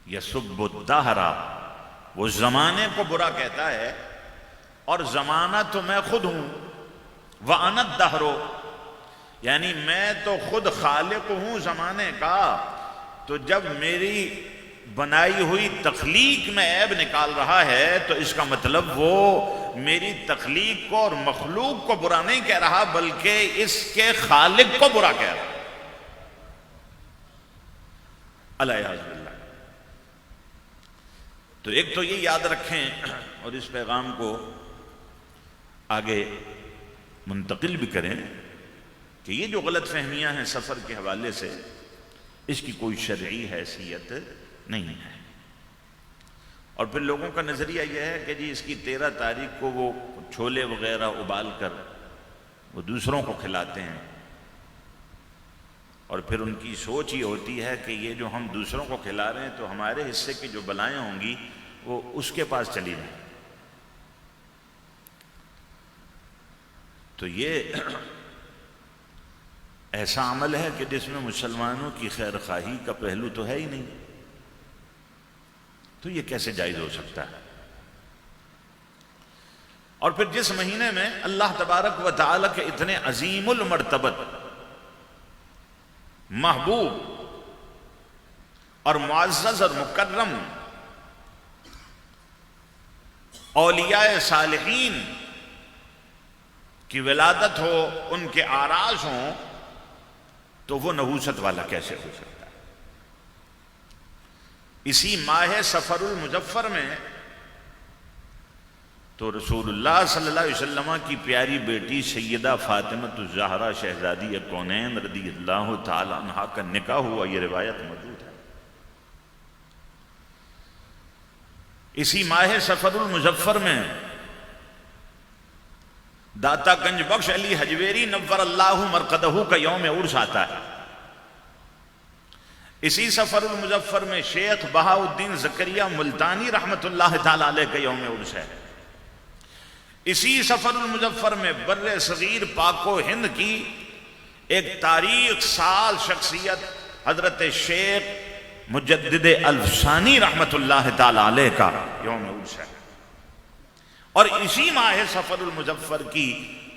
یسب الدہر، وہ زمانے کو برا کہتا ہے، اور زمانہ تو میں خود ہوں، وَأَنَا الدَّهْرُ، یعنی میں تو خود خالق ہوں زمانے کا، تو جب میری بنائی ہوئی تخلیق میں عیب نکال رہا ہے تو اس کا مطلب وہ میری تخلیق کو اور مخلوق کو برا نہیں کہہ رہا، بلکہ اس کے خالق کو برا کہہ رہا۔ الیاذ باللہ۔ تو ایک تو یہ یاد رکھیں اور اس پیغام کو آگے منتقل بھی کریں کہ یہ جو غلط فہمیاں ہیں سفر کے حوالے سے، اس کی کوئی شرعی حیثیت نہیں ہے۔ اور پھر لوگوں کا نظریہ یہ ہے کہ جی اس کی 13 تاریخ کو وہ چھولے وغیرہ ابال کر وہ دوسروں کو کھلاتے ہیں، اور پھر ان کی سوچ یہ ہوتی ہے کہ یہ جو ہم دوسروں کو کھلا رہے ہیں تو ہمارے حصے کی جو بلائیں ہوں گی وہ اس کے پاس چلی جائیں۔ تو یہ ایسا عمل ہے کہ جس میں مسلمانوں کی خیر خواہی کا پہلو تو ہے ہی نہیں، تو یہ کیسے جائز ہو سکتا ہے؟ اور پھر جس مہینے میں اللہ تبارک و تعالیٰ کے اتنے عظیم المرتبت، محبوب اور معزز اور مکرم اولیاء صالحین کی ولادت ہو، ان کے آراز ہوں، تو وہ نحوست والا کیسے ہو سکتا ہے؟ اسی ماہ سفر المظفر میں تو رسول اللہ صلی اللہ علیہ وسلم کی پیاری بیٹی سیدہ فاطمۃ الزہرا شہزادی کونین رضی اللہ تعالی عنہا کا نکاح ہوا، یہ روایت موجود ہے۔ اسی ماہ سفر المظفر میں داتا گنج بخش علی حجویری نور اللہ مرقدہ کا یوم عرس آتا ہے۔ اسی سفر المظفر میں شیخ بہاؤالدین زکریہ ملتانی رحمت اللہ تعالی علیہ کا یوم عرس ہے۔ اسی سفر المظفر میں بر صغیر پاک و ہند کی ایک تاریخ سال شخصیت حضرت شیخ مجدد الفسانی رحمت اللہ تعالی علیہ کا یوم عرس ہے۔ اور اسی ماہ سفر المظفر کی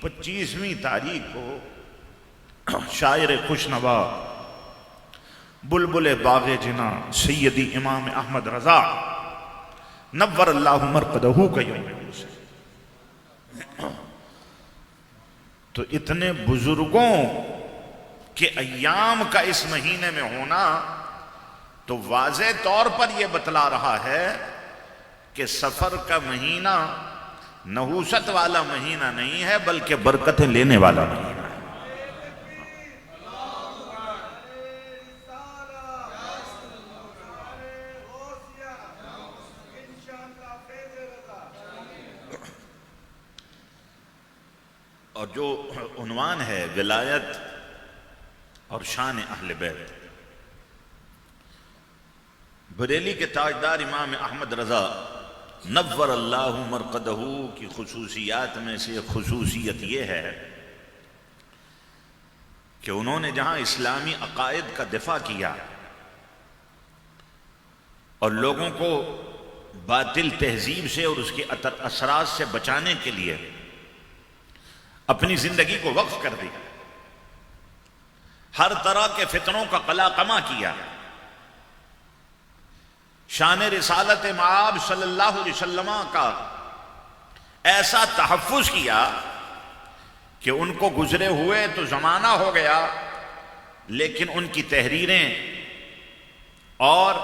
25ویں تاریخ کو شاعر خوشنوا بلبل باغ جنا سیدی امام احمد رضا نور اللہ مرقدہ کا یوم عرس ہے۔ تو اتنے بزرگوں کے ایام کا اس مہینے میں ہونا تو واضح طور پر یہ بتلا رہا ہے کہ سفر کا مہینہ نحوست والا مہینہ نہیں ہے، بلکہ برکتیں لینے والا مہینہ ہے۔ اور جو عنوان ہے ولایت اور شان اہل بیت، بریلی کے تاجدار امام احمد رضا نور اللہ مرقدہ کی خصوصیات میں سے ایک خصوصیت یہ ہے کہ انہوں نے جہاں اسلامی عقائد کا دفاع کیا اور لوگوں کو باطل تہذیب سے اور اس کے اثرات سے بچانے کے لیے اپنی زندگی کو وقف کر دی، ہر طرح کے فتنوں کا قلاقمہ کیا، شان رسالت مآب صلی اللہ علیہ وسلم کا ایسا تحفظ کیا کہ ان کو گزرے ہوئے تو زمانہ ہو گیا، لیکن ان کی تحریریں اور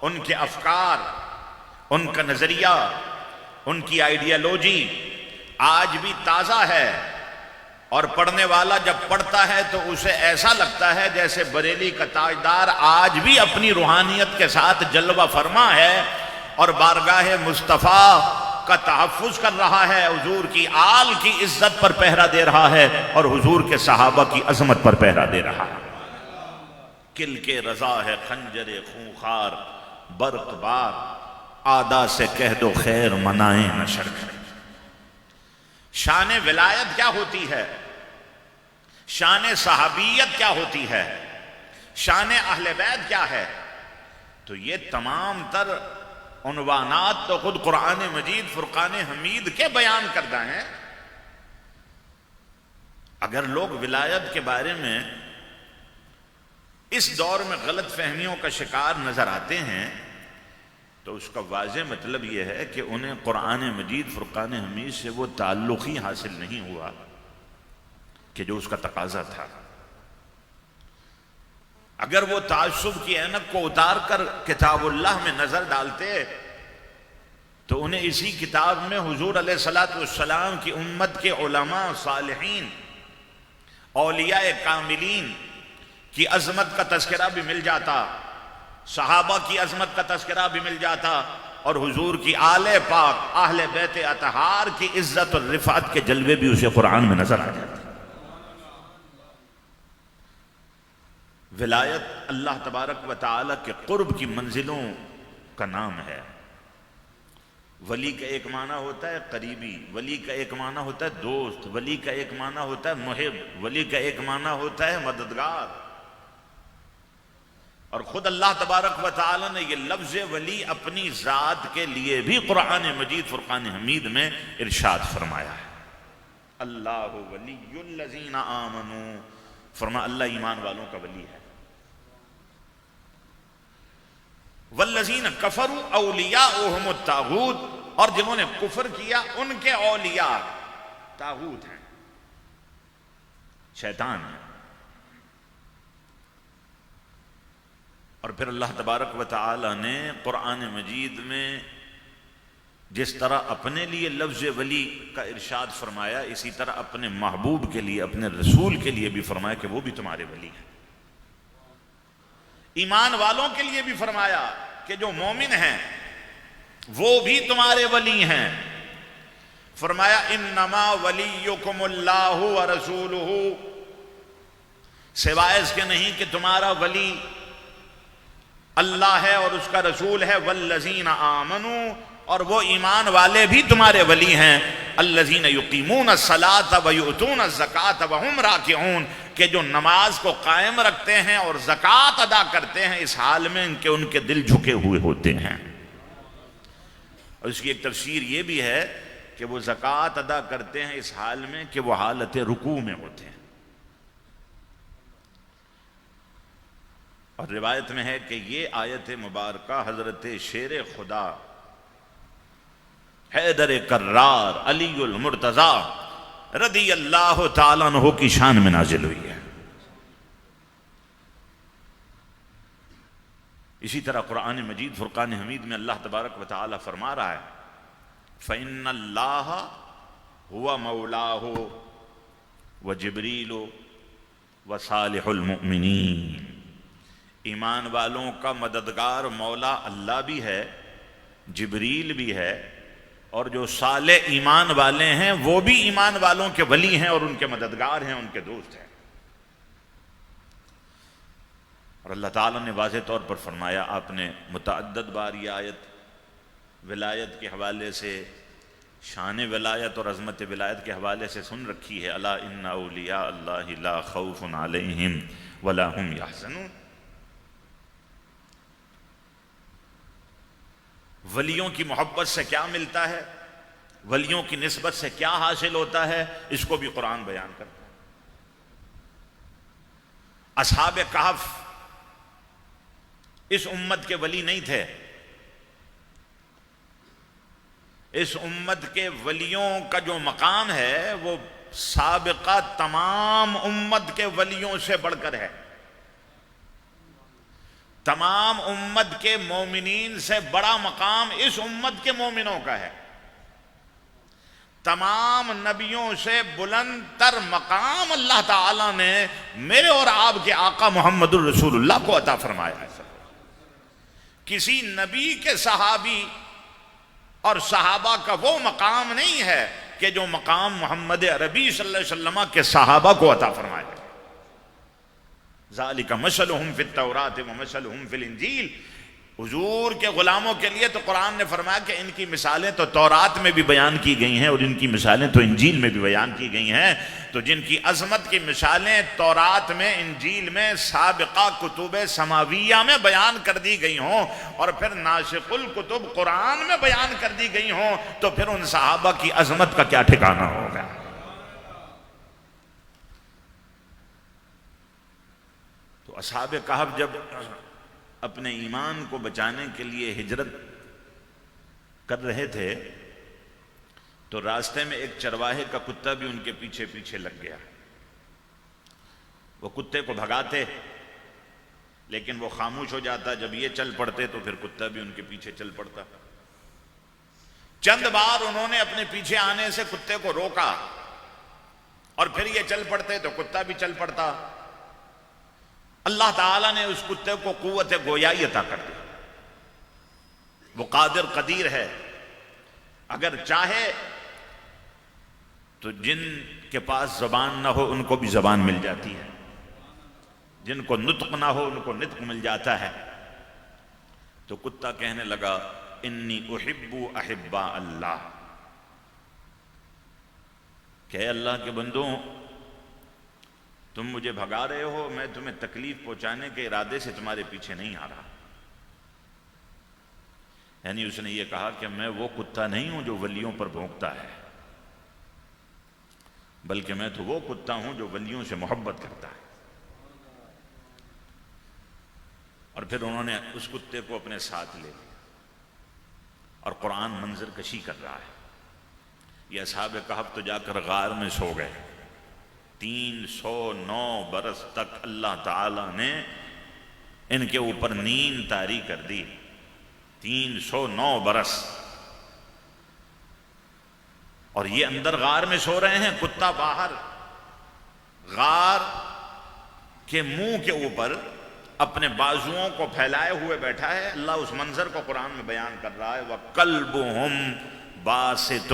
ان کے افکار، ان کا نظریہ، ان کی آئیڈیالوجی آج بھی تازہ ہے، اور پڑھنے والا جب پڑھتا ہے تو اسے ایسا لگتا ہے جیسے بریلی کا تاجدار آج بھی اپنی روحانیت کے ساتھ جلوہ فرما ہے اور بارگاہ مصطفیٰ کا تحفظ کر رہا ہے، حضور کی آل کی عزت پر پہرا دے رہا ہے اور حضور کے صحابہ کی عظمت پر پہرا دے رہا ہے۔ کل کے رضا ہے خنجر خونخوار برق بار، آدھا سے کہہ دو خیر منائیں نہ شرک۔ شان ولایت کیا ہوتی ہے، شان صحابیت کیا ہوتی ہے، شان اہل بیت کیا ہے، تو یہ تمام تر عنوانات تو خود قرآن مجید فرقان حمید کے بیان کردہ ہیں۔ اگر لوگ ولایت کے بارے میں اس دور میں غلط فہمیوں کا شکار نظر آتے ہیں تو اس کا واضح مطلب یہ ہے کہ انہیں قرآن مجید فرقان حمید سے وہ تعلق ہی حاصل نہیں ہوا کہ جو اس کا تقاضا تھا۔ اگر وہ تعصب کی اینک کو اتار کر کتاب اللہ میں نظر ڈالتے تو انہیں اسی کتاب میں حضور علیہ الصلوۃ والسلام کی امت کے علماء، صالحین، اولیاء کاملین کی عظمت کا تذکرہ بھی مل جاتا، صحابہ کی عظمت کا تذکرہ بھی مل جاتا، اور حضور کی آل پاک اہل بیت اطہار کی عزت اور رفعت کے جلوے بھی اسے قرآن میں نظر آ جاتے۔ ولایت اللہ تبارک و تعالی کے قرب کی منزلوں کا نام ہے۔ ولی کا ایک معنی ہوتا ہے قریبی، ولی کا ایک معنی ہوتا ہے دوست، ولی کا ایک معنی ہوتا ہے محب، ولی کا ایک معنی ہوتا ہے مددگار۔ اور خود اللہ تبارک و تعالی نے یہ لفظ ولی اپنی ذات کے لیے بھی قرآن مجید فرقان حمید میں ارشاد فرمایا ہے۔ اللہ ولی الذین آمنوا، فرمایا اللہ ایمان والوں کا ولی ہے۔ والذین کفروا اولیاؤہم الطاغوت، اور جنہوں نے کفر کیا ان کے اولیاء طاغوت ہیں، شیطان ہیں۔ اور پھر اللہ تبارک و تعالی نے قرآن مجید میں جس طرح اپنے لیے لفظ ولی کا ارشاد فرمایا، اسی طرح اپنے محبوب کے لیے، اپنے رسول کے لیے بھی فرمایا کہ وہ بھی تمہارے ولی ہیں۔ ایمان والوں کے لیے بھی فرمایا کہ جو مومن ہیں وہ بھی تمہارے ولی ہیں۔ فرمایا انما ولیکم اللہ ورسولہ، سوائے اس کے نہیں کہ تمہارا ولی اللہ ہے اور اس کا رسول ہے، والذین آمنوا، اور وہ ایمان والے بھی تمہارے ولی ہیں، الذین یقیمون الصلاۃ ویؤتون الزکاۃ وہم راکعون، کہ جو نماز کو قائم رکھتے ہیں اور زکوٰۃ ادا کرتے ہیں اس حال میں کہ ان کے دل جھکے ہوئے ہوتے ہیں۔ اور اس کی ایک تفسیر یہ بھی ہے کہ وہ زکوٰۃ ادا کرتے ہیں اس حال میں کہ وہ حالت رکوع میں ہوتے ہیں۔ اور روایت میں ہے کہ یہ آیت مبارکہ حضرت شیر خدا حیدر کرار علی المرتضی رضی اللہ تعالیٰ عنہ کی شان میں نازل ہوئی ہے۔ اسی طرح قرآن مجید فرقان حمید میں اللہ تبارک و تعالی فرما رہا ہے فَإِنَّ اللَّهَ هُوَ مَوْلَاهُ وَجِبْرِيلُ وَصَالِحُ الْمُؤْمِنِينَ، ایمان والوں کا مددگار مولا اللہ بھی ہے، جبریل بھی ہے، اور جو صالح ایمان والے ہیں وہ بھی ایمان والوں کے ولی ہیں اور ان کے مددگار ہیں، ان کے دوست ہیں۔ اور اللہ تعالیٰ نے واضح طور پر فرمایا، آپ نے متعدد بار یہ آیت ولایت کے حوالے سے، شان ولایت اور عظمت ولایت کے حوالے سے سن رکھی ہے، الا ان اولیاء اللہ لا خوف علیہم ولا هم یحزنون۔ ولیوں کی محبت سے کیا ملتا ہے، ولیوں کی نسبت سے کیا حاصل ہوتا ہے، اس کو بھی قرآن بیان کرتا ہے۔ اصحاب کہف اس امت کے ولی نہیں تھے، اس امت کے ولیوں کا جو مقام ہے وہ سابقہ تمام امت کے ولیوں سے بڑھ کر ہے، تمام امت کے مومنین سے بڑا مقام اس امت کے مومنوں کا ہے، تمام نبیوں سے بلند تر مقام اللہ تعالیٰ نے میرے اور آپ کے آقا محمد الرسول اللہ کو عطا فرمایا ہے۔ کسی نبی کے صحابی اور صحابہ کا وہ مقام نہیں ہے کہ جو مقام محمد عربی صلی اللہ علیہ وسلم کے صحابہ کو عطا فرمایا ہے۔ ذالک مثلہم فی التوراۃ ومثلہم فی الانجیل، حضور کے غلاموں کے لیے تو قرآن نے فرمایا کہ ان کی مثالیں تو تورات میں بھی بیان کی گئی ہیں اور ان کی مثالیں تو انجیل میں بھی بیان کی گئی ہیں. تو جن کی عظمت کی مثالیں تورات میں، انجیل میں، سابقہ کتب سماویہ میں بیان کر دی گئی ہوں اور پھر ناسخ الکتب قرآن میں بیان کر دی گئی ہوں، تو پھر ان صحابہ کی عظمت کا کیا ٹھکانہ ہوگا. تو اصحاب کہف جب اپنے ایمان کو بچانے کے لیے ہجرت کر رہے تھے تو راستے میں ایک چرواہے کا کتا بھی ان کے پیچھے پیچھے لگ گیا. وہ کتے کو بھگاتے لیکن وہ خاموش ہو جاتا، جب یہ چل پڑتے تو پھر کتا بھی ان کے پیچھے چل پڑتا. چند بار انہوں نے اپنے پیچھے آنے سے کتے کو روکا اور پھر یہ چل پڑتے تو کتا بھی چل پڑتا. اللہ تعالیٰ نے اس کتے کو قوت گویائی عطا کر دی. وہ قادر قدیر ہے، اگر چاہے تو جن کے پاس زبان نہ ہو ان کو بھی زبان مل جاتی ہے، جن کو نطق نہ ہو ان کو نطق مل جاتا ہے. تو کتا کہنے لگا انی احب احباء اللہ، کہ اے اللہ کے بندوں تم مجھے بھگا رہے ہو، میں تمہیں تکلیف پہنچانے کے ارادے سے تمہارے پیچھے نہیں آ رہا. یعنی اس نے یہ کہا کہ میں وہ کتا نہیں ہوں جو ولیوں پر بھونکتا ہے، بلکہ میں تو وہ کتا ہوں جو ولیوں سے محبت کرتا ہے. اور پھر انہوں نے اس کتے کو اپنے ساتھ لے لیا اور قرآن منظر کشی کر رہا ہے. یہ اصحاب کہف تو جا کر غار میں سو گئے. 309 برس تک اللہ تعالیٰ نے ان کے اوپر نیند طاری کر دی. 309 برس. اور یہ اندر غار میں سو رہے ہیں، کتا باہر غار کے منہ کے اوپر اپنے بازوؤں کو پھیلائے ہوئے بیٹھا ہے. اللہ اس منظر کو قرآن میں بیان کر رہا ہے وَقَلْبُهُمْ بَاسِطٌ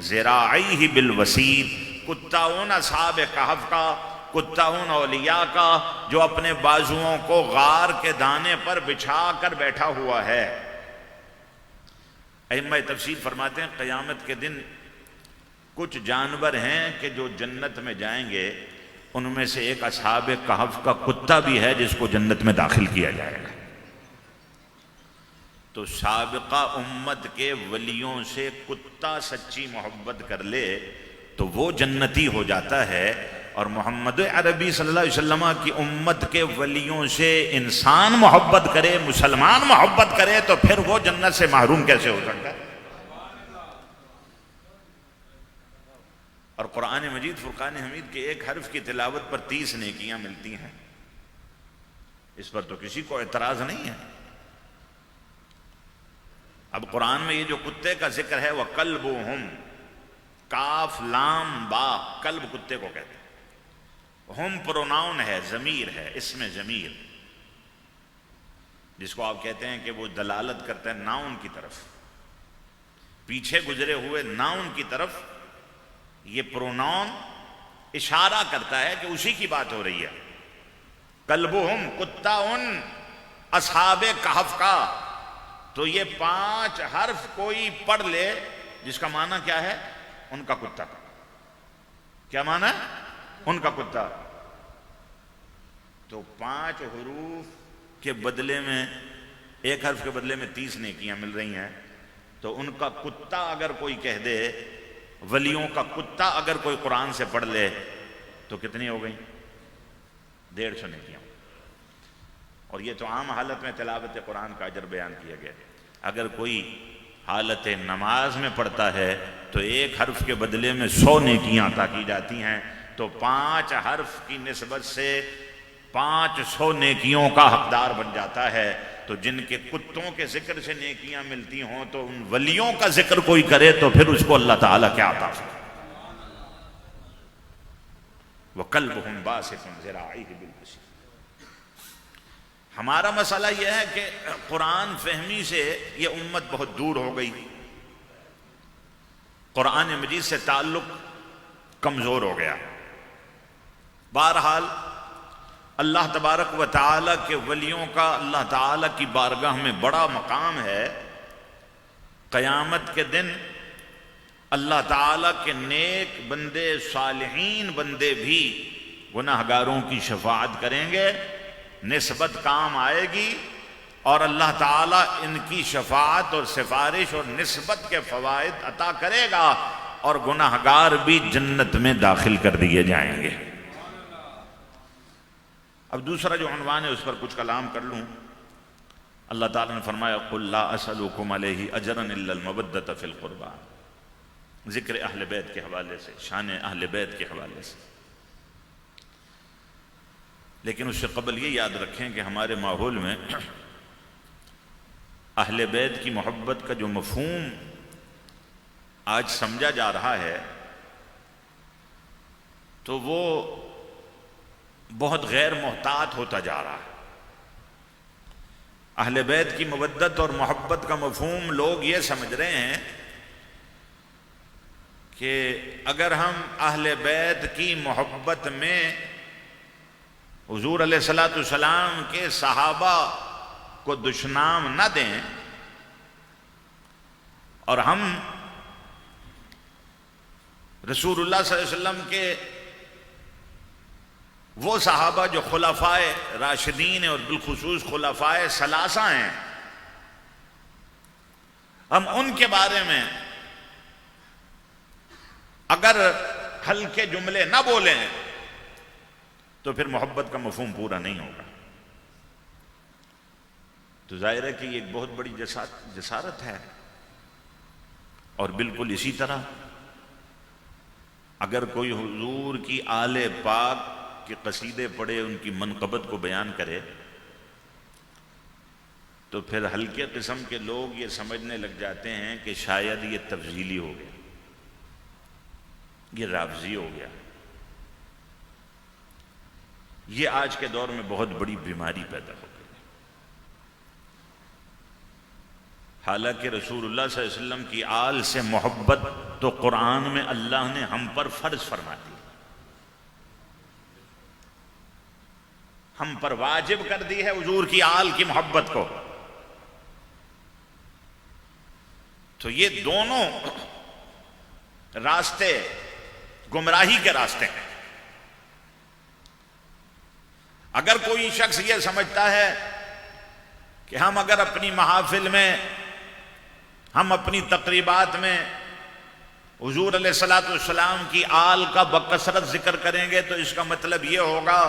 ذِرَاعَيْهِ بِالْوَسِيدِ. کتا ان اصحاب کہف کا، کتا ان اولیاء کا جو اپنے بازوؤں کو غار کے دانے پر بچھا کر بیٹھا ہوا ہے. ائمہ تفسیر فرماتے ہیں قیامت کے دن کچھ جانور ہیں کہ جو جنت میں جائیں گے، ان میں سے ایک اصحاب کہف کا کتا بھی ہے جس کو جنت میں داخل کیا جائے گا. تو سابقہ امت کے ولیوں سے کتا سچی محبت کر لے تو وہ جنتی ہو جاتا ہے، اور محمد عربی صلی اللہ علیہ وسلم کی امت کے ولیوں سے انسان محبت کرے، مسلمان محبت کرے، تو پھر وہ جنت سے محروم کیسے ہو سکتا ہے. اور قرآن مجید فرقان حمید کے ایک حرف کی تلاوت پر 30 نیکیاں ملتی ہیں. اس پر تو کسی کو اعتراض نہیں ہے. اب قرآن میں یہ جو کتے کا ذکر ہے وَقَلْبُهُمْ، کاف لام با، کلب کتے کو کہتے ہیں. ہم پروناؤن ہے، ضمیر ہے، اس میں ضمیر جس کو آپ کہتے ہیں کہ وہ دلالت کرتا ہے ناؤن کی طرف، پیچھے گزرے ہوئے ناؤن کی طرف. یہ پروناؤن اشارہ کرتا ہے کہ اسی کی بات ہو رہی ہے. کلبہم، کتا ان اصحاب کہف کا. تو یہ 5 حرف کوئی پڑھ لے جس کا معنی کیا ہے؟ ان کا کتا. کیا معنی ہے؟ ان کا کتا. تو 5 حروف کے بدلے میں، ایک حرف کے بدلے میں 30 نیکیاں مل رہی ہیں. تو ان کا کتا اگر کوئی کہہ دے، ولیوں کا کتا اگر کوئی قرآن سے پڑھ لے تو کتنی ہو گئی؟ 150 نیکیاں. اور یہ تو عام حالت میں تلاوت قرآن کا اجر بیان کیا گیا. اگر کوئی حالت نماز میں پڑھتا ہے تو ایک حرف کے بدلے میں 100 نیکیاں عطا کی جاتی ہیں. تو 5 حرف کی نسبت سے 500 نیکیوں کا حقدار بن جاتا ہے. تو جن کے کتوں کے ذکر سے نیکیاں ملتی ہوں تو ان ولیوں کا ذکر کوئی کرے تو پھر اس کو اللہ تعالیٰ کیا عطا فرمائے. وَقَلْبُهُمْ بَاسِطٌ ذِرَاعَيْهِ بِالْوَسِيدِ. ہمارا مسئلہ یہ ہے کہ قرآن فہمی سے یہ امت بہت دور ہو گئی. قرآن مجید سے تعلق کمزور ہو گیا. بہرحال اللہ تبارک و تعالی کے ولیوں کا اللہ تعالی کی بارگاہ میں بڑا مقام ہے۔ قیامت کے دن اللہ تعالی کے نیک بندے، صالحین بندے بھی گناہگاروں کی شفاعت کریں گے، نسبت کام آئے گی، اور اللہ تعالیٰ ان کی شفاعت اور سفارش اور نسبت کے فوائد عطا کرے گا، اور گناہگار بھی جنت میں داخل کر دیے جائیں گے۔ اب دوسرا جو عنوان ہے اس پر کچھ کلام کر لوں۔ اللہ تعالیٰ نے فرمایا قُلْ لَا أَسْأَلُكُمْ عَلَيْهِ أَجْرًا إِلَّا الْمَوَدَّةَ فِي الْقُرْبَى، ذکر اہل بیت کے حوالے سے، شان اہل بیت کے حوالے سے۔ لیکن اس سے قبل یہ یاد رکھیں کہ ہمارے ماحول میں اہل بیت کی محبت کا جو مفہوم آج سمجھا جا رہا ہے تو وہ بہت غیر محتاط ہوتا جا رہا ہے۔ اہل بیت کی مودت اور محبت کا مفہوم لوگ یہ سمجھ رہے ہیں کہ اگر ہم اہل بیت کی محبت میں حضور علیہ السلام کے صحابہ کو دشنام نہ دیں، اور ہم رسول اللہ صلی اللہ علیہ وسلم کے وہ صحابہ جو خلفائے راشدین ہیں اور بالخصوص خلفائے ثلاثہ ہیں، ہم ان کے بارے میں اگر ہلکے جملے نہ بولیں تو پھر محبت کا مفہوم پورا نہیں ہوگا۔ تو ظاہر ہے کہ یہ ایک بہت بڑی جسارت ہے، اور بالکل اسی طرح اگر کوئی حضور کی آل پاک کے قصیدے پڑھے، ان کی منقبت کو بیان کرے، تو پھر ہلکے قسم کے لوگ یہ سمجھنے لگ جاتے ہیں کہ شاید یہ تفضیلی ہو گیا، یہ رافضی ہو گیا۔ یہ آج کے دور میں بہت بڑی بیماری پیدا ہو گئی۔ حالانکہ رسول اللہ صلی اللہ علیہ وسلم کی آل سے محبت تو قرآن میں اللہ نے ہم پر فرض فرما دی، ہم پر واجب کر دی ہے حضور کی آل کی محبت کو۔ تو یہ دونوں راستے گمراہی کے راستے ہیں۔ اگر کوئی شخص یہ سمجھتا ہے کہ ہم اگر اپنی محافل میں، ہم اپنی تقریبات میں حضور علیہ السلام کی آل کا بکثرت ذکر کریں گے تو اس کا مطلب یہ ہوگا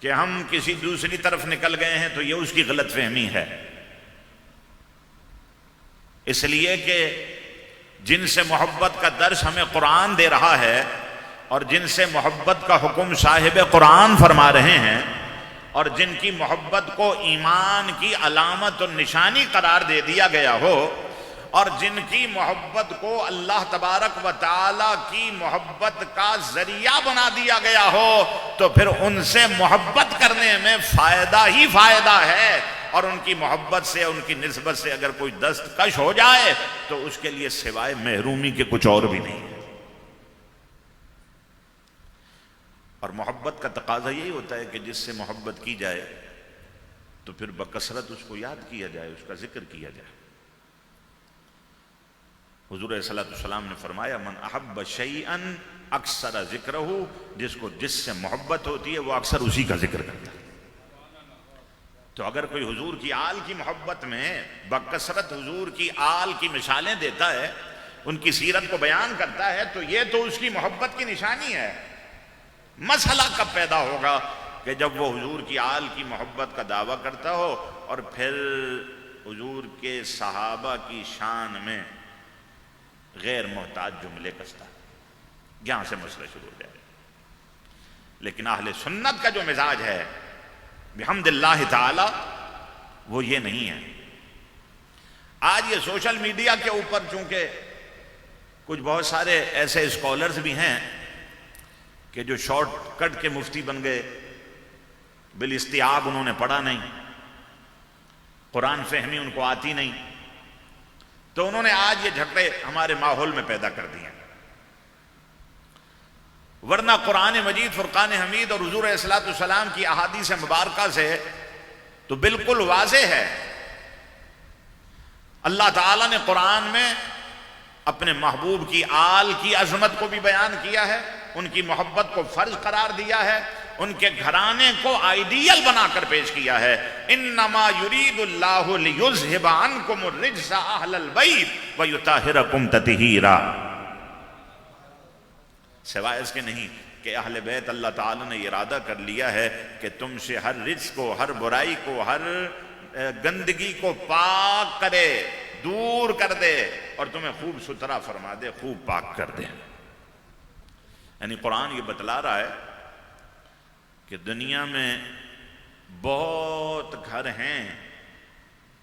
کہ ہم کسی دوسری طرف نکل گئے ہیں، تو یہ اس کی غلط فہمی ہے۔ اس لیے کہ جن سے محبت کا درس ہمیں قرآن دے رہا ہے، اور جن سے محبت کا حکم صاحب قرآن فرما رہے ہیں، اور جن کی محبت کو ایمان کی علامت اور نشانی قرار دے دیا گیا ہو، اور جن کی محبت کو اللہ تبارک و تعالی کی محبت کا ذریعہ بنا دیا گیا ہو، تو پھر ان سے محبت کرنے میں فائدہ ہی فائدہ ہے، اور ان کی محبت سے، ان کی نسبت سے اگر کوئی دستکش ہو جائے تو اس کے لیے سوائے محرومی کے کچھ اور بھی نہیں ہے۔ اور محبت کا تقاضا یہی ہوتا ہے کہ جس سے محبت کی جائے تو پھر بکثرت اس کو یاد کیا جائے، اس کا ذکر کیا جائے۔ حضور صلی اللہ علیہ وسلم نے فرمایا من احب شیئا اکثر ذکرہ، جس سے محبت ہوتی ہے وہ اکثر اسی کا ذکر کرتا ہے۔ تو اگر کوئی حضور کی آل کی محبت میں بکثرت حضور کی آل کی مثالیں دیتا ہے، ان کی سیرت کو بیان کرتا ہے، تو یہ تو اس کی محبت کی نشانی ہے۔ مسئلہ کب پیدا ہوگا کہ جب وہ حضور کی آل کی محبت کا دعویٰ کرتا ہو اور پھر حضور کے صحابہ کی شان میں غیر محتاج جملے کستا، یہاں سے مسئلہ شروع ہو جائے۔ لیکن اہل سنت کا جو مزاج ہے بحمد اللہ تعالی وہ یہ نہیں ہے۔ آج یہ سوشل میڈیا کے اوپر چونکہ کچھ بہت سارے ایسے اسکالرز بھی ہیں کہ جو شارٹ کٹ کے مفتی بن گئے، بالاستیعاب انہوں نے پڑھا نہیں، قرآن فہمی ان کو آتی نہیں، تو انہوں نے آج یہ جھگڑے ہمارے ماحول میں پیدا کر دیے۔ ورنہ قرآن مجید، فرقان حمید اور حضور علیہ الصلوۃ والسلام کی احادیث مبارکہ سے تو بالکل واضح ہے، اللہ تعالیٰ نے قرآن میں اپنے محبوب کی آل کی عظمت کو بھی بیان کیا ہے، ان کی محبت کو فرض قرار دیا ہے، ان کے گھرانے کو آئیڈیل بنا کر پیش کیا ہے۔ انما یرید اللہ لیذھب عنکم الرجس اہل البیت ویطہرکم تطہیرا، سوائے اس کے نہیں کہ اہل بیت اللہ تعالیٰ نے ارادہ کر لیا ہے کہ تم سے ہر رجس کو، ہر برائی کو، ہر گندگی کو پاک کرے، دور کر دے اور تمہیں خوب ستھرا فرما دے، خوب پاک کر دے۔ یعنی قرآن یہ بتلا رہا ہے کہ دنیا میں بہت گھر ہیں،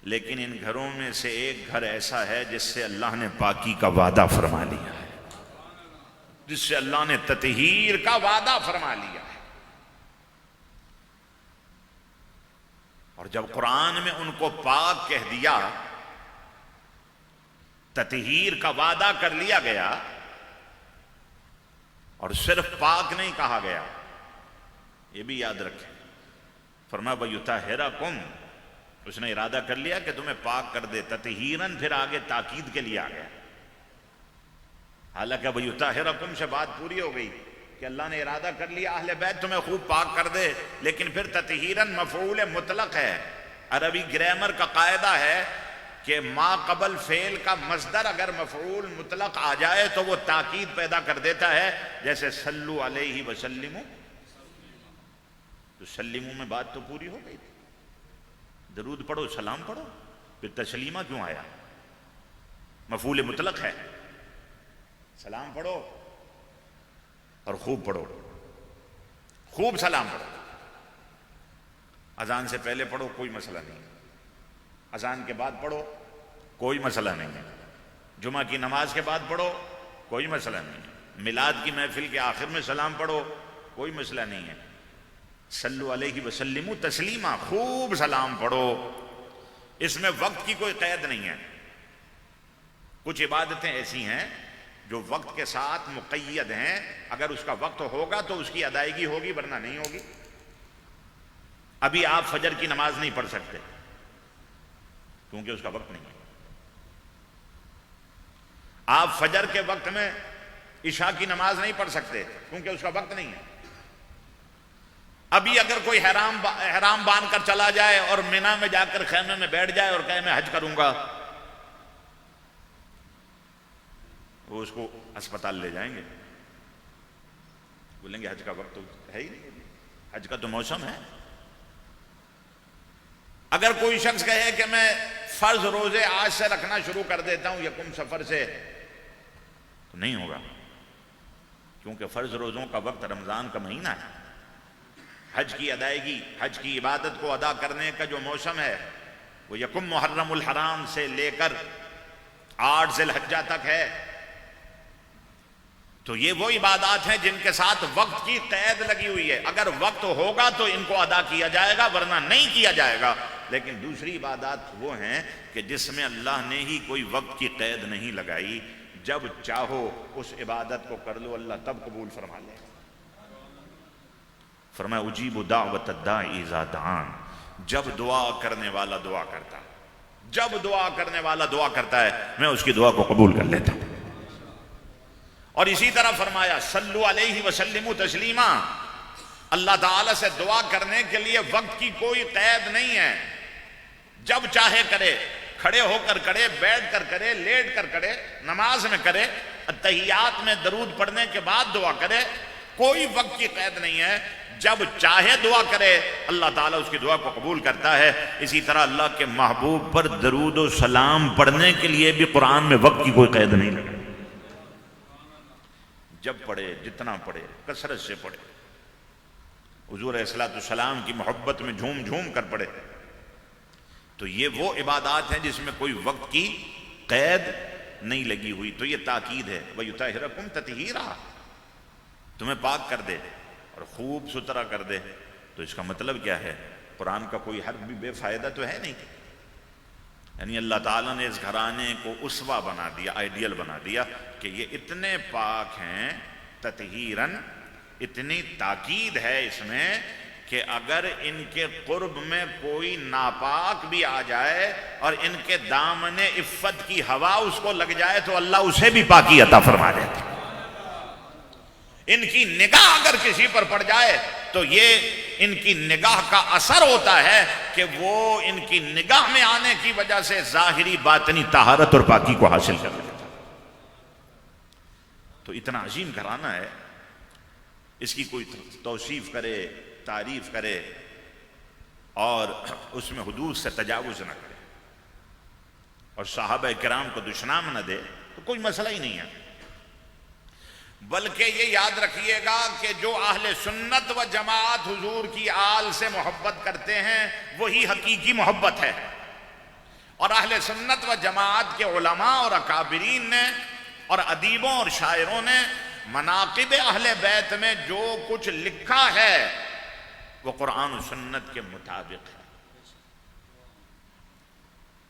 لیکن ان گھروں میں سے ایک گھر ایسا ہے جس سے اللہ نے پاکی کا وعدہ فرما لیا ہے، جس سے اللہ نے تطہیر کا وعدہ فرما لیا ہے۔ اور جب قرآن میں ان کو پاک کہہ دیا، تطہیر کا وعدہ کر لیا گیا، اور صرف پاک نہیں کہا گیا، یہ بھی یاد رکھیں، فرمایا وَيُطَهِّرَكُمْ، اس نے ارادہ کر لیا کہ تمہیں پاک کر دے، تطہیراً پھر آگے تاکید کے لیے آ گیا۔ حالانکہ وَيُطَهِّرَكُمْ سے بات پوری ہو گئی کہ اللہ نے ارادہ کر لیا اہل بیت تمہیں خوب پاک کر دے، لیکن پھر تطہیراً مفعول مطلق ہے۔ عربی گرامر کا قاعدہ ہے کہ ما قبل فعل کا مصدر اگر مفعول مطلق آ جائے تو وہ تاکید پیدا کر دیتا ہے، جیسے صلو علیہ وسلموا، تو سلموا میں بات تو پوری ہو گئی تھی، درود پڑھو، سلام پڑھو، پھر تسلیمہ کیوں آیا؟ مفعول مطلق ہے، سلام پڑھو اور خوب پڑھو، خوب سلام پڑھو۔ اذان سے پہلے پڑھو کوئی مسئلہ نہیں، اذان کے بعد پڑھو کوئی مسئلہ نہیں ہے، جمعہ کی نماز کے بعد پڑھو کوئی مسئلہ نہیں ہے، میلاد کی محفل کے آخر میں سلام پڑھو کوئی مسئلہ نہیں ہے۔ صلو علیہ وسلموا تسلیما، خوب سلام پڑھو، اس میں وقت کی کوئی قید نہیں ہے۔ کچھ عبادتیں ایسی ہیں جو وقت کے ساتھ مقید ہیں، اگر اس کا وقت ہوگا تو اس کی ادائیگی ہوگی ورنہ نہیں ہوگی۔ ابھی آپ فجر کی نماز نہیں پڑھ سکتے کیونکہ اس کا وقت نہیں ہے، آپ فجر کے وقت میں عشاء کی نماز نہیں پڑھ سکتے کیونکہ اس کا وقت نہیں ہے۔ ابھی اگر کوئی حرام باندھ کر چلا جائے اور مینا میں جا کر خیمے میں بیٹھ جائے اور کہے میں حج کروں گا، وہ اس کو اسپتال لے جائیں گے، بولیں گے حج کا وقت تو ہے ہی نہیں، حج کا تو موسم ہے۔ اگر کوئی شخص کہے کہ میں فرض روزے آج سے رکھنا شروع کر دیتا ہوں یکم سفر سے، تو نہیں ہوگا، کیونکہ فرض روزوں کا وقت رمضان کا مہینہ ہے۔ حج کی ادائیگی، حج کی عبادت کو ادا کرنے کا جو موسم ہے وہ یکم محرم الحرام سے لے کر 8 ذی الحجہ تک ہے۔ تو یہ وہ عبادات ہیں جن کے ساتھ وقت کی قید لگی ہوئی ہے، اگر وقت ہوگا تو ان کو ادا کیا جائے گا ورنہ نہیں کیا جائے گا۔ لیکن دوسری عبادات وہ ہیں کہ جس میں اللہ نے ہی کوئی وقت کی قید نہیں لگائی، جب چاہو اس عبادت کو کر لو، اللہ تب قبول فرما لے گا۔ فرمایا اجیب دعوت الداعی اذا دعان، جب دعا کرنے والا دعا کرتا ہے، جب دعا کرنے والا دعا کرتا ہے میں اس کی دعا کو قبول کر لیتا ہوں۔ اور اسی طرح فرمایا صلو علیہ وسلموا تسلیما، اللہ تعالیٰ سے دعا کرنے کے لیے وقت کی کوئی قید نہیں ہے، جب چاہے کرے، کھڑے ہو کر کرے، بیٹھ کر کرے، لیٹ کر کرے، نماز میں کرے، تحیات میں درود پڑھنے کے بعد دعا کرے، کوئی وقت کی قید نہیں ہے، جب چاہے دعا کرے اللہ تعالیٰ اس کی دعا کو قبول کرتا ہے۔ اسی طرح اللہ کے محبوب پر درود و سلام پڑھنے کے لیے بھی قرآن میں وقت کی کوئی قید نہیں لگا، جب پڑھے، جتنا پڑھے، کثرت سے پڑھے، حضور علیہ الصلوۃ والسلام کی محبت میں جھوم جھوم کر پڑھے۔ تو یہ وہ عبادات ہیں جس میں کوئی وقت کی قید نہیں لگی ہوئی، تو یہ تاکید ہے وَيُطَهِّرَكُمْ تَطْهِيرًا، تمہیں پاک کر دے اور خوب ستھرا کر دے۔ تو اس کا مطلب کیا ہے؟ قرآن کا کوئی حرف بھی بے فائدہ تو ہے نہیں، یعنی اللہ تعالیٰ نے اس گھرانے کو اسوہ بنا دیا، آئیڈیل بنا دیا کہ یہ اتنے پاک ہیں، تطہیراً اتنی تاکید ہے اس میں کہ اگر ان کے قرب میں کوئی ناپاک بھی آ جائے اور ان کے دامن عفت کی ہوا اس کو لگ جائے تو اللہ اسے بھی پاکی عطا فرما دیتا. ان کی نگاہ اگر کسی پر پڑ جائے تو یہ ان کی نگاہ کا اثر ہوتا ہے کہ وہ ان کی نگاہ میں آنے کی وجہ سے ظاہری باطنی طہارت اور پاکی کو حاصل کر لیتا. تو اتنا عظیم گھرانہ ہے، اس کی کوئی توصیف کرے، تعریف کرے اور اس میں حدود سے تجاوز نہ کرے اور صحابہ کرام کو دشنام نہ دے تو کوئی مسئلہ ہی نہیں ہے. بلکہ یہ یاد رکھیے گا کہ جو اہل سنت و جماعت حضور کی آل سے محبت کرتے ہیں وہی حقیقی محبت ہے. اور اہل سنت و جماعت کے علماء اور اکابرین نے اور ادیبوں اور شاعروں نے مناقب اہل بیت میں جو کچھ لکھا ہے وہ قرآن و سنت کے مطابق ہے.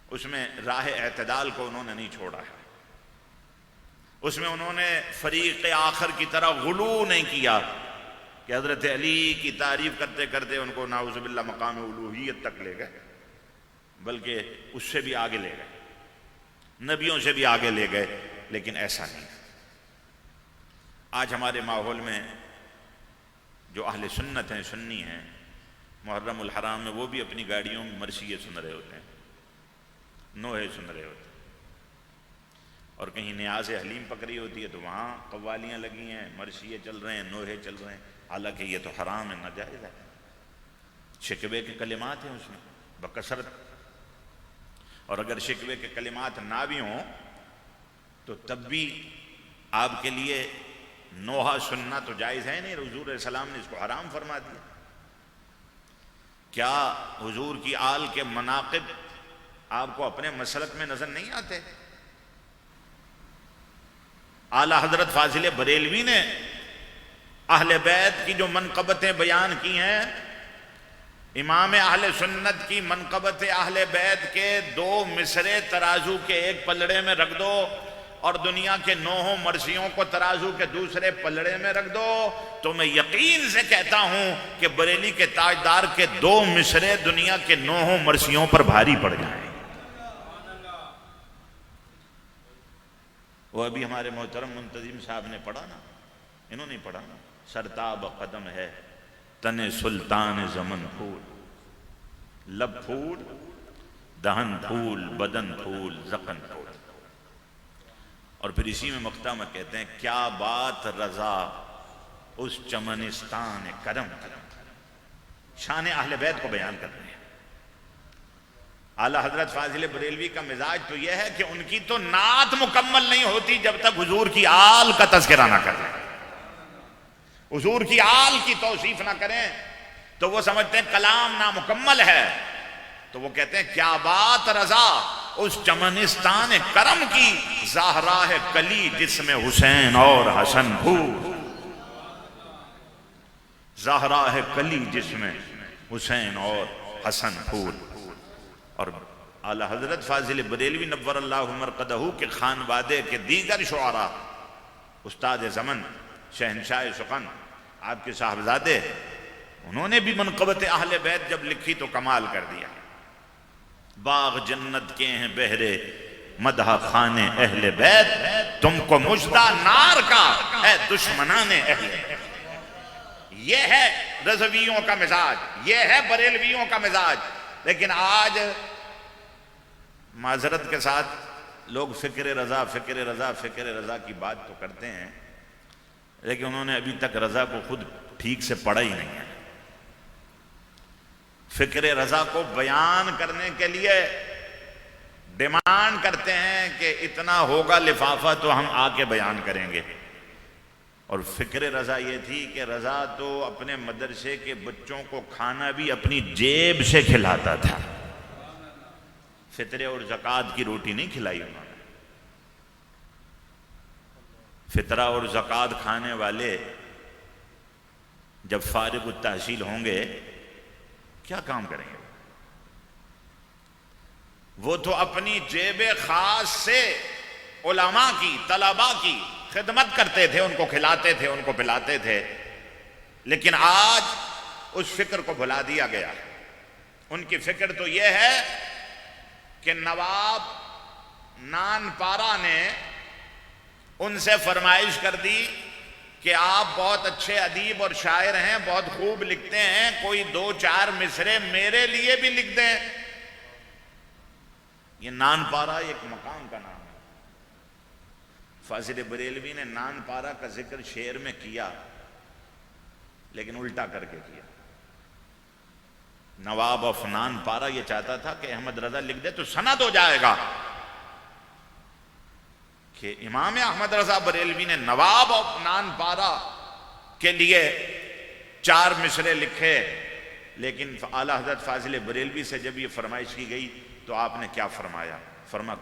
اس میں راہ اعتدال کو انہوں نے نہیں چھوڑا ہے. اس میں انہوں نے فریق آخر کی طرح غلو نہیں کیا کہ حضرت علی کی تعریف کرتے کرتے ان کو نعوذ باللہ مقام الوہیت تک لے گئے، بلکہ اس سے بھی آگے لے گئے، نبیوں سے بھی آگے لے گئے. لیکن ایسا نہیں. آج ہمارے ماحول میں جو اہل سنت ہیں، سنی ہیں، محرم الحرام میں وہ بھی اپنی گاڑیوں میں مرثیے سن رہے ہوتے ہیں، نوحے سن رہے ہوتے ہیں، اور کہیں نیاز حلیم پکڑی ہوتی ہے تو وہاں قوالیاں لگی ہیں، مرثیے چل رہے ہیں، نوحے چل رہے ہیں. حالانکہ یہ تو حرام ہے، ناجائز ہے. شکوے کے کلمات ہیں اس میں بکثرت، اور اگر شکوے کے کلمات نہ بھی ہوں تو تب بھی آپ کے لیے نوحہ سننا تو جائز ہے نہیں. حضور علیہ السلام نے اس کو حرام فرما دیا. کیا حضور کی آل کے مناقب آپ کو اپنے مسلک میں نظر نہیں آتے؟ اعلی حضرت فاضل بریلوی نے اہل بیت کی جو منقبتیں بیان کی ہیں، امام اہل سنت کی منقبت اہل بیت کے 2 مصرے ترازو کے ایک پلڑے میں رکھ دو اور دنیا کے 9 مرثیوں کو ترازو کے دوسرے پلڑے میں رکھ دو تو میں یقین سے کہتا ہوں کہ بریلی کے تاجدار کے 2 مصرے دنیا کے 9 مرثیوں پر بھاری پڑ جائیں. وہ ابھی ہمارے محترم منتظم صاحب نے پڑھا نا، انہوں نے پڑھا نا، سرتاب قدم ہے تن سلطان زمن پھول، لب پھول دہن پھول بدن پھول زقن پھول. اور پھر اسی میں مقطع میں کہتے ہیں کیا بات رضا اس چمنستان کرم. شان اہل بیت کو بیان کر رہے ہیں. اعلیٰ حضرت فاضل بریلوی کا مزاج تو یہ ہے کہ ان کی تو نعت مکمل نہیں ہوتی جب تک حضور کی آل کا تذکرہ نہ کریں، حضور کی آل کی توصیف نہ کریں تو وہ سمجھتے ہیں کلام نامکمل ہے. تو وہ کہتے ہیں کیا بات رضا اس چمنستان کرم کی، زہرا ہے کلی جس میں حسین اور حسن پھول. زہرا ہے کلی جس میں حسین اور حسن پھول. اور اعلی حضرت فاضل بریلوی نور اللہ مرقدہ کے خانوادے کے دیگر شعراء، استاد زمن، شہنشاہ سخن، آپ کے صاحبزادے، انہوں نے بھی منقبت اہل بیت جب لکھی تو کمال کر دیا. باغ جنت کے ہیں بہرے مدح خانے اہل بیت، تم کو مژدہ نار کا ہے دشمنان اہل بیت. یہ ہے رضویوں کا مزاج، یہ ہے بریلویوں کا مزاج. لیکن آج معذرت کے ساتھ لوگ فکر رضا فکر رضا فکر رضا کی بات تو کرتے ہیں، لیکن انہوں نے ابھی تک رضا کو خود ٹھیک سے پڑھا ہی نہیں ہے. فکر رضا کو بیان کرنے کے لیے ڈیمانڈ کرتے ہیں کہ اتنا ہوگا لفافہ تو ہم آ کے بیان کریں گے. اور فکر رضا یہ تھی کہ رضا تو اپنے مدرسے کے بچوں کو کھانا بھی اپنی جیب سے کھلاتا تھا. فطرے اور زکوٰۃ کی روٹی نہیں کھلائی انہوں نے. فطرہ اور زکوٰۃ کھانے والے جب فارغ التحصیل ہوں گے کیا کام کریں گے؟ وہ تو اپنی جیب خاص سے علماء کی، طلباء کی خدمت کرتے تھے، ان کو کھلاتے تھے، ان کو پلاتے تھے. لیکن آج اس فکر کو بھلا دیا گیا. ان کی فکر تو یہ ہے کہ نواب نان پارا نے ان سے فرمائش کر دی کہ آپ بہت اچھے ادیب اور شاعر ہیں، بہت خوب لکھتے ہیں، کوئی 2-4 مصرے میرے لیے بھی لکھ دیں. یہ نان پارا ایک مقام کا نام ہے. فاضل بریلوی نے نان پارا کا ذکر شعر میں کیا لیکن الٹا کر کے کیا. نواب آف نان پارا یہ چاہتا تھا کہ احمد رضا لکھ دے تو سند ہو جائے گا کہ امام احمد رضا بریلوی نے نواب آف نان پارا کے لیے 4 مصرے لکھے. لیکن اعلی حضرت فاضل بریلوی سے جب یہ فرمائش کی گئی تو آپ نے کیا فرمایا؟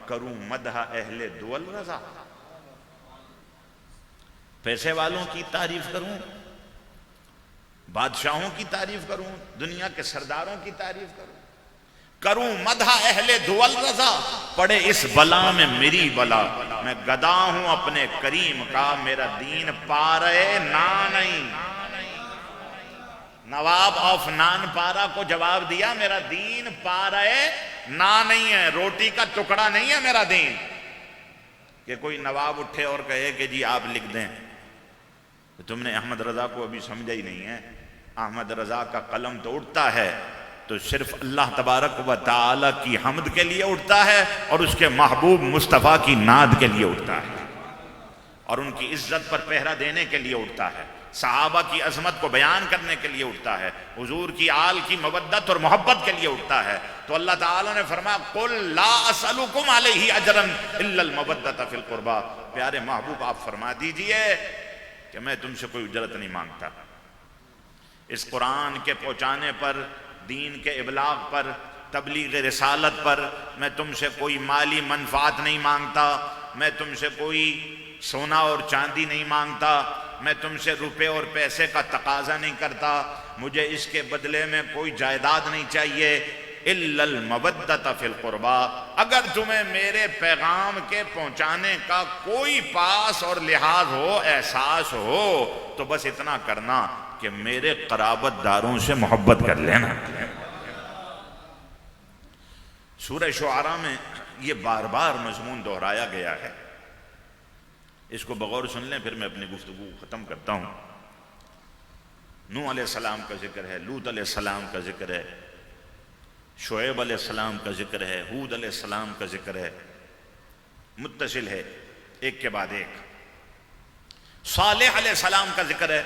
کروں مدح اہل دول رضا، پیسے والوں کی تعریف کروں، بادشاہوں کی تعریف کروں، دنیا کے سرداروں کی تعریف کروں مدح اہل دول رضا، پڑے اس بلا میں میری بلا، میں گدا ہوں اپنے کریم کا، میرا دین پارے نہیں. نواب آف نان پارا کو جواب دیا میرا دین پارے نہیں ہے، روٹی کا ٹکڑا نہیں ہے میرا دین. کہ کوئی نواب اٹھے اور کہے کہ جی آپ لکھ دیں، تو تم نے احمد رضا کو ابھی سمجھا ہی نہیں ہے. احمد رضا کا قلم تو اٹھتا ہے تو صرف اللہ تبارک و تعالی کی حمد کے لیے اٹھتا ہے اور اس کے محبوب مصطفیٰ کی ناد کے لیے اٹھتا ہے اور ان کی عزت پر پہرا دینے کے لیے اٹھتا ہے، صحابہ کی عظمت کو بیان کرنے کے لیے اٹھتا ہے، حضور کی آل کی مودت اور محبت کے لیے اٹھتا ہے. تو اللہ تعالیٰ نے فرمایا قل لا اسألکم علیہ اجرا الا المودۃ فی القربى. پیارے محبوب آپ فرما دیجئے کہ میں تم سے کوئی اجرت نہیں مانگتا. اس قرآن کے پہنچانے پر، دین کے ابلاغ پر، تبلیغ رسالت پر میں تم سے کوئی مالی منفعت نہیں مانگتا، میں تم سے کوئی سونا اور چاندی نہیں مانگتا، میں تم سے روپے اور پیسے کا تقاضا نہیں کرتا، مجھے اس کے بدلے میں کوئی جائیداد نہیں چاہیے. الا المودۃ فی القربى، اگر تمہیں میرے پیغام کے پہنچانے کا کوئی پاس اور لحاظ ہو، احساس ہو، تو بس اتنا کرنا کہ میرے قرابت داروں سے محبت کر لینا. سورہ شعراء میں یہ بار بار مضمون دہرایا گیا ہے. اس کو بغور سن لیں پھر میں اپنی گفتگو ختم کرتا ہوں. نوح علیہ السلام کا ذکر ہے، لوط علیہ السلام کا ذکر ہے، شعیب علیہ السلام کا ذکر ہے، ہود علیہ السلام کا ذکر ہے، متصل ہے ایک کے بعد ایک. صالح علیہ السلام کا ذکر ہے.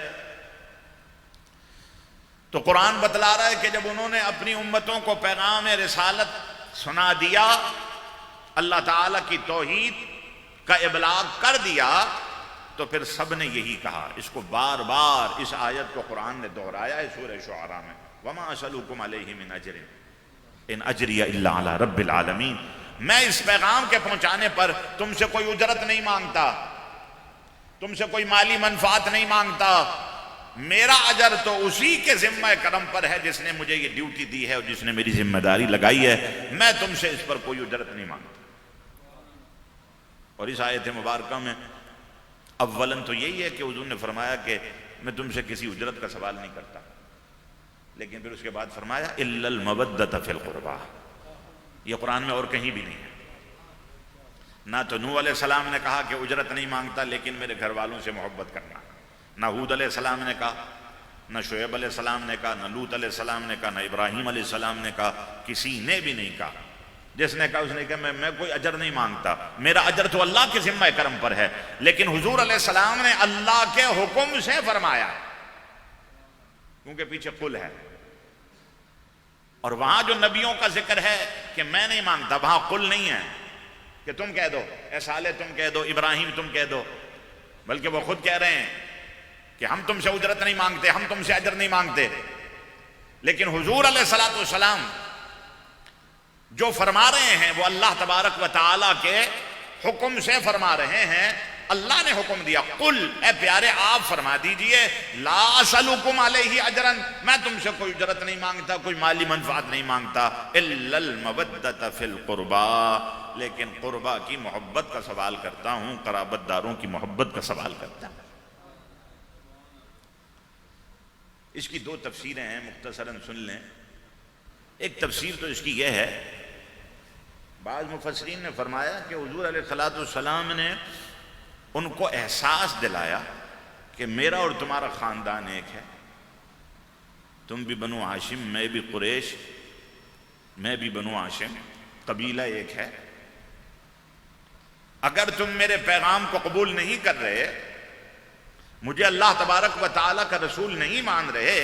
تو قرآن بتلا رہا ہے کہ جب انہوں نے اپنی امتوں کو پیغام رسالت سنا دیا، اللہ تعالیٰ کی توحید کا ابلاغ کر دیا، تو پھر سب نے یہی کہا. اس کو بار بار اس آیت کو قرآن نے دہرایا ہے سورہ شعراء میں. وَمَا أَسْأَلُكُمْ عَلَيْهِ مِنْ أَجْرٍ إِنْ أَجْرِيَ إِلَّا عَلَىٰ رَبِّ الْعَالَمِينَ. میں اس پیغام کے پہنچانے پر تم سے کوئی اجرت نہیں مانگتا، تم سے کوئی مالی منفعت نہیں مانگتا. میرا اجر تو اسی کے ذمہ کرم پر ہے جس نے مجھے یہ ڈیوٹی دی ہے اور جس نے میری ذمہ داری لگائی ہے. میں تم سے اس پر کوئی اجرت نہیں مانگتا. اور اس آیت مبارکہ میں اولاً تو یہی ہے کہ حضور نے فرمایا کہ میں تم سے کسی اجرت کا سوال نہیں کرتا، لیکن پھر اس کے بعد فرمایا الا المودۃ فی القربى. یہ قرآن میں اور کہیں بھی نہیں ہے. نہ تو نوح علیہ السلام نے کہا کہ اجرت نہیں مانگتا لیکن میرے گھر والوں سے محبت کرنا، نہ ہود علیہ السلام نے کہا، نہ شعیب علیہ السلام نے کہا، نہ لوط علیہ السلام نے کہا، نہ ابراہیم علیہ السلام نے کہا. کسی نے بھی نہیں کہا. جس نے کہا اس نے کہا میں کوئی اجر نہیں مانگتا، میرا اجر تو اللہ کے ذمہ کرم پر ہے. لیکن حضور علیہ السلام نے اللہ کے حکم سے فرمایا، کیونکہ پیچھے قل ہے. اور وہاں جو نبیوں کا ذکر ہے کہ میں نہیں مانگتا، وہاں قل نہیں ہے کہ تم کہہ دو، اے صالح تم کہہ دو، ابراہیم تم کہہ دو، بلکہ وہ خود کہہ رہے ہیں کہ ہم تم سے اجرت نہیں مانگتے، ہم تم سے اجر نہیں مانگتے. لیکن حضور علیہ السلام جو فرما رہے ہیں وہ اللہ تبارک و تعالیٰ کے حکم سے فرما رہے ہیں. اللہ نے حکم دیا قل، اے پیارے آپ فرما دیجئے لا اسألکم علیہ اجرا، میں تم سے کوئی اجرت نہیں مانگتا، کوئی مالی منفعت نہیں مانگتا. الا المودۃ فی القربى، لیکن قربا کی محبت کا سوال کرتا ہوں، قرابت داروں کی محبت کا سوال کرتا ہوں. اس کی دو تفسیریں ہیں، مختصراً سن لیں۔ ایک تفسیر تو اس کی یہ ہے، بعض مفسرین نے فرمایا کہ حضور علیہ الصلوۃ والسلام نے ان کو احساس دلایا کہ میرا اور تمہارا خاندان ایک ہے، تم بھی بنو ہاشم، میں بھی قریش، میں بھی بنو ہاشم، قبیلہ ایک ہے۔ اگر تم میرے پیغام کو قبول نہیں کر رہے، مجھے اللہ تبارک و تعالیٰ کا رسول نہیں مان رہے،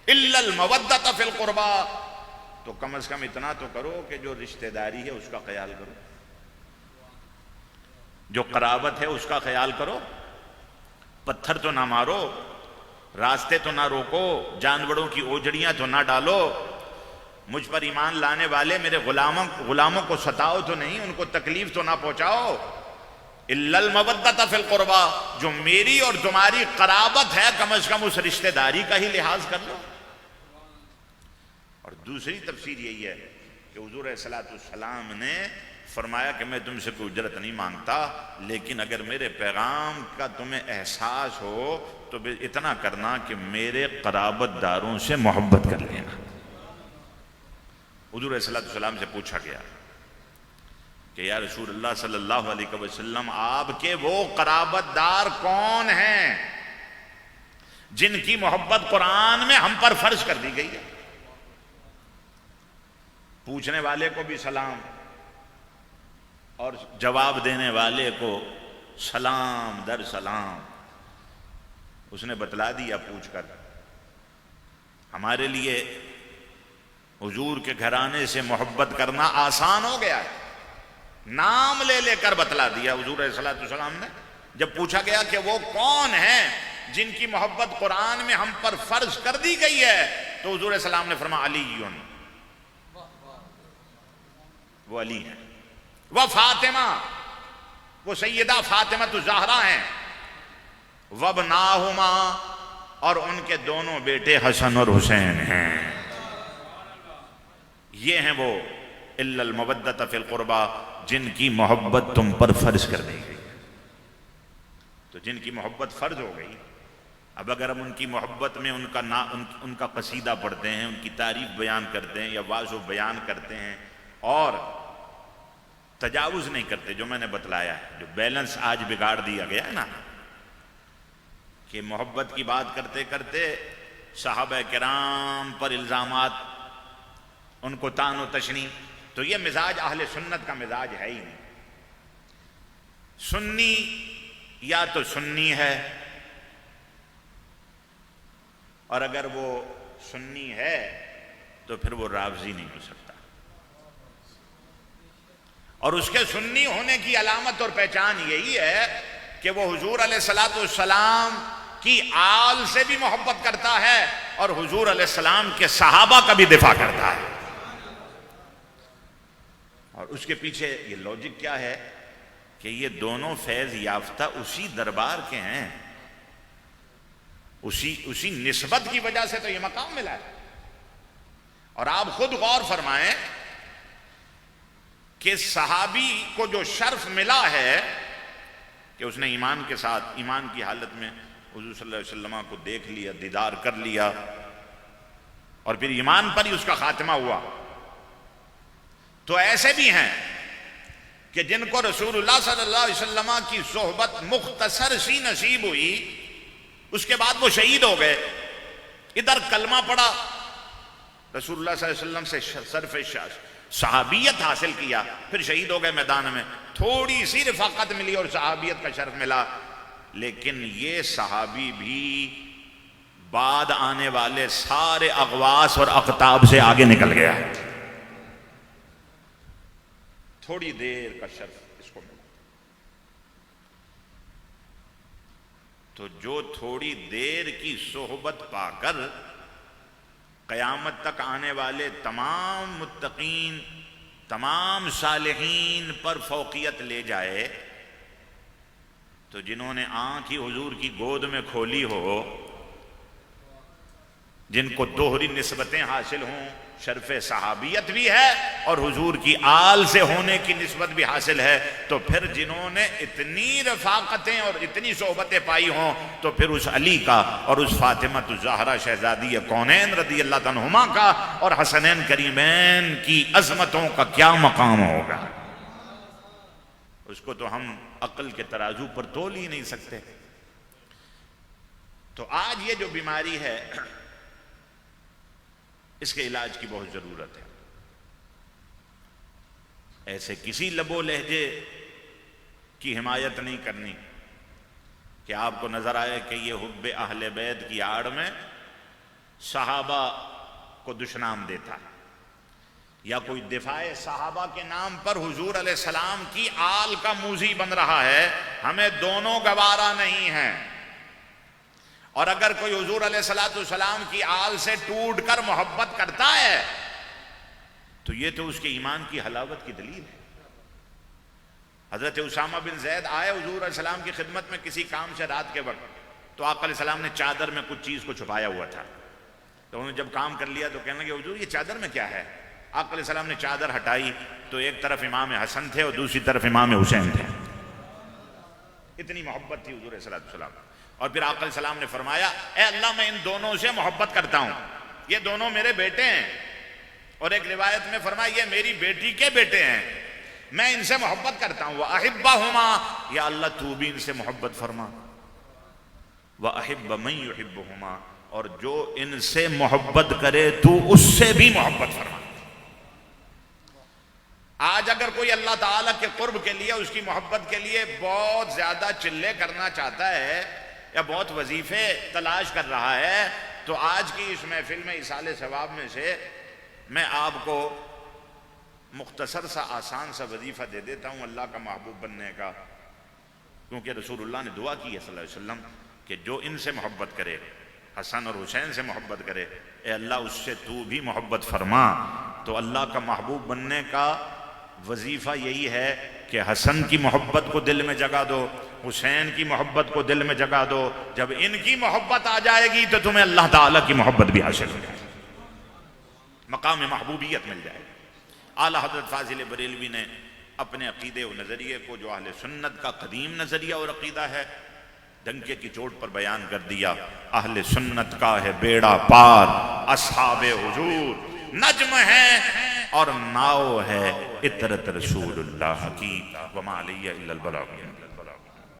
الا المودۃ فی القربى، تو کم از کم اتنا تو کرو کہ جو رشتہ داری ہے اس کا خیال کرو، جو قرابت ہے اس کا خیال کرو، پتھر تو نہ مارو، راستے تو نہ روکو، جانوروں کی اوجڑیاں تو نہ ڈالو، مجھ پر ایمان لانے والے میرے غلاموں کو ستاؤ تو نہیں، ان کو تکلیف تو نہ پہنچاؤ، الا المودۃ فی القربى، جو میری اور تمہاری قرابت ہے کم از کم اس رشتہ داری کا ہی لحاظ کر لو۔ اور دوسری تفسیر یہی ہے کہ حضور علیہ الصلوۃ والسلام نے فرمایا کہ میں تم سے کوئی اجرت نہیں مانگتا، لیکن اگر میرے پیغام کا تمہیں احساس ہو تو اتنا کرنا کہ میرے قرابت داروں سے محبت کر لینا۔ حضور علیہ الصلوۃ والسلام سے پوچھا گیا کہ یا رسول اللہ صلی اللہ علیہ وسلم، آپ کے وہ قرابت دار کون ہیں جن کی محبت قرآن میں ہم پر فرض کر دی گئی ہے؟ پوچھنے والے کو بھی سلام اور جواب دینے والے کو سلام در سلام۔ اس نے بتلا دیا پوچھ کر۔ ہمارے لیے حضور کے گھرانے سے محبت کرنا آسان ہو گیا ہے، نام لے لے کر بتلا دیا حضور علیہ الصلوۃ والسلام نے۔ جب پوچھا گیا کہ وہ کون ہیں جن کی محبت قرآن میں ہم پر فرض کر دی گئی ہے، تو حضور علیہ السلام نے فرمایا علی، وہ علی ہیں، وہ فاطمہ، وہ سیدہ فاطمہ الزہرا ہیں، وابناہما، اور ان کے دونوں بیٹے حسن اور حسین ہیں۔ یہ ہیں وہ الا المودۃ فی القربى، جن کی محبت تم پر فرض کر دی گئی۔ تو جن کی محبت فرض ہو گئی، اب اگر ہم ان کی محبت میں ان کا قصیدہ پڑھتے ہیں، ان کی تعریف بیان کرتے ہیں یا واعظ و بیان کرتے ہیں اور تجاوز نہیں کرتے، جو میں نے بتلایا ہے، جو بیلنس آج بگاڑ دیا گیا ہے نا، کہ محبت کی بات کرتے کرتے صحابہ کرام پر الزامات، ان کو طعن و تشنیع، تو یہ مزاج اہل سنت کا مزاج ہے ہی نہیں۔ سنی یا تو سنی ہے، اور اگر وہ سنی ہے تو پھر وہ رافضی نہیں ہو سکتا، اور اس کے سنی ہونے کی علامت اور پہچان یہی ہے کہ وہ حضور علیہ الصلوۃ والسلام کی آل سے بھی محبت کرتا ہے اور حضور علیہ السلام کے صحابہ کا بھی دفاع کرتا ہے۔ اور اس کے پیچھے یہ لوجک کیا ہے کہ یہ دونوں فیض یافتہ اسی دربار کے ہیں، اسی نسبت کی وجہ سے تو یہ مقام ملا ہے۔ اور آپ خود غور فرمائیں کہ صحابی کو جو شرف ملا ہے کہ اس نے ایمان کے ساتھ، ایمان کی حالت میں حضور صلی اللہ علیہ وسلم کو دیکھ لیا، دیدار کر لیا، اور پھر ایمان پر ہی اس کا خاتمہ ہوا۔ تو ایسے بھی ہیں کہ جن کو رسول اللہ صلی اللہ علیہ وسلم کی صحبت مختصر سی نصیب ہوئی، اس کے بعد وہ شہید ہو گئے، ادھر کلمہ پڑا، رسول اللہ صلی اللہ علیہ وسلم سے صرف صحابیت حاصل کیا، پھر شہید ہو گئے میدان میں، تھوڑی سی رفاقت ملی اور صحابیت کا شرف ملا۔ لیکن یہ صحابی بھی بعد آنے والے سارے اغواص اور اقطاب سے آگے نکل گیا، تھوڑی دیر کا شرف اس کو ملا۔ تو جو تھوڑی دیر کی صحبت پا کر قیامت تک آنے والے تمام متقین، تمام صالحین پر فوقیت لے جائے، تو جنہوں نے آنکھ ہی حضور کی گود میں کھولی ہو، جن کو دوہری نسبتیں حاصل ہوں، شرف صحابیت بھی ہے اور حضور کی آل سے ہونے کی نسبت بھی حاصل ہے، تو پھر جنہوں نے اتنی رفاقتیں اور اتنی صحبتیں پائی ہوں تو پھر اس علی کا اور اس فاطمہ الزہرا شہزادی کونین رضی اللہ عنہما کا اور حسنین کریمین کی عظمتوں کا کیا مقام ہوگا؟ اس کو تو ہم عقل کے ترازو پر تول ہی نہیں سکتے۔ تو آج یہ جو بیماری ہے اس کے علاج کی بہت ضرورت ہے۔ ایسے کسی لب و لہجے کی حمایت نہیں کرنی کہ آپ کو نظر آئے کہ یہ حب اہل بیت کی آڑ میں صحابہ کو دشنام دیتا ہے، یا کوئی دفاع صحابہ کے نام پر حضور علیہ السلام کی آل کا موذی بن رہا ہے۔ ہمیں دونوں گوارا نہیں ہیں، اور اگر کوئی حضور علیہ السلام کی آل سے ٹوٹ کر محبت کرتا ہے تو یہ تو اس کے ایمان کی حلاوت کی دلیل ہے۔ حضرت اسامہ بن زید آئے حضور علیہ السلام کی خدمت میں کسی کام سے رات کے وقت، تو آقا علیہ السلام نے چادر میں کچھ چیز کو چھپایا ہوا تھا، تو انہوں نے جب کام کر لیا تو کہنے لگے حضور یہ چادر میں کیا ہے؟ آقا علیہ السلام نے چادر ہٹائی تو ایک طرف امام حسن تھے اور دوسری طرف امام حسین تھے۔ اتنی محبت تھی حضور علیہ السلام۔ اور پھر آقا علیہ السلام نے فرمایا اے اللہ میں ان دونوں سے محبت کرتا ہوں، یہ دونوں میرے بیٹے ہیں، اور ایک روایت میں فرمایا یہ میری بیٹی کے بیٹے ہیں، میں ان سے محبت کرتا ہوں۔ وَأَحِبَّهُمَا، یا اللہ تو بھی ان سے محبت فرما۔ وَأَحِبَّ مَن يُحِبُّهُمَا، اور جو ان سے محبت کرے تو اس سے بھی محبت فرما۔ آج اگر کوئی اللہ تعالیٰ کے قرب کے لیے، اس کی محبت کے لیے بہت زیادہ چلے کرنا چاہتا ہے یا بہت وظیفے تلاش کر رہا ہے، تو آج کی اس محفل میں ایصال ثواب میں سے میں آپ کو مختصر سا آسان سا وظیفہ دے دیتا ہوں اللہ کا محبوب بننے کا، کیونکہ رسول اللہ نے دعا کی ہے صلی اللہ علیہ وسلم کہ جو ان سے محبت کرے، حسن اور حسین سے محبت کرے، اے اللہ اس سے تو بھی محبت فرما۔ تو اللہ کا محبوب بننے کا وظیفہ یہی ہے کہ حسن کی محبت کو دل میں جگا دو، حسین کی محبت کو دل میں جگا دو۔ جب ان کی محبت آ جائے گی تو تمہیں اللہ تعالیٰ کی محبت بھی حاصل ہو جائے گی، مقام محبوبیت مل جائے گی۔ اعلیٰ حضرت فاضل بریلوی نے اپنے عقیدے و نظریے کو، جو اہل سنت کا قدیم نظریہ اور عقیدہ ہے، ڈنکے کی چوٹ پر بیان کر دیا۔ اہل سنت کا ہے بیڑا پار، اصحاب حضور نجم ہے اور ناؤ ہے عطرت رسول اللہ کی، وما علیہ الا البلاغ۔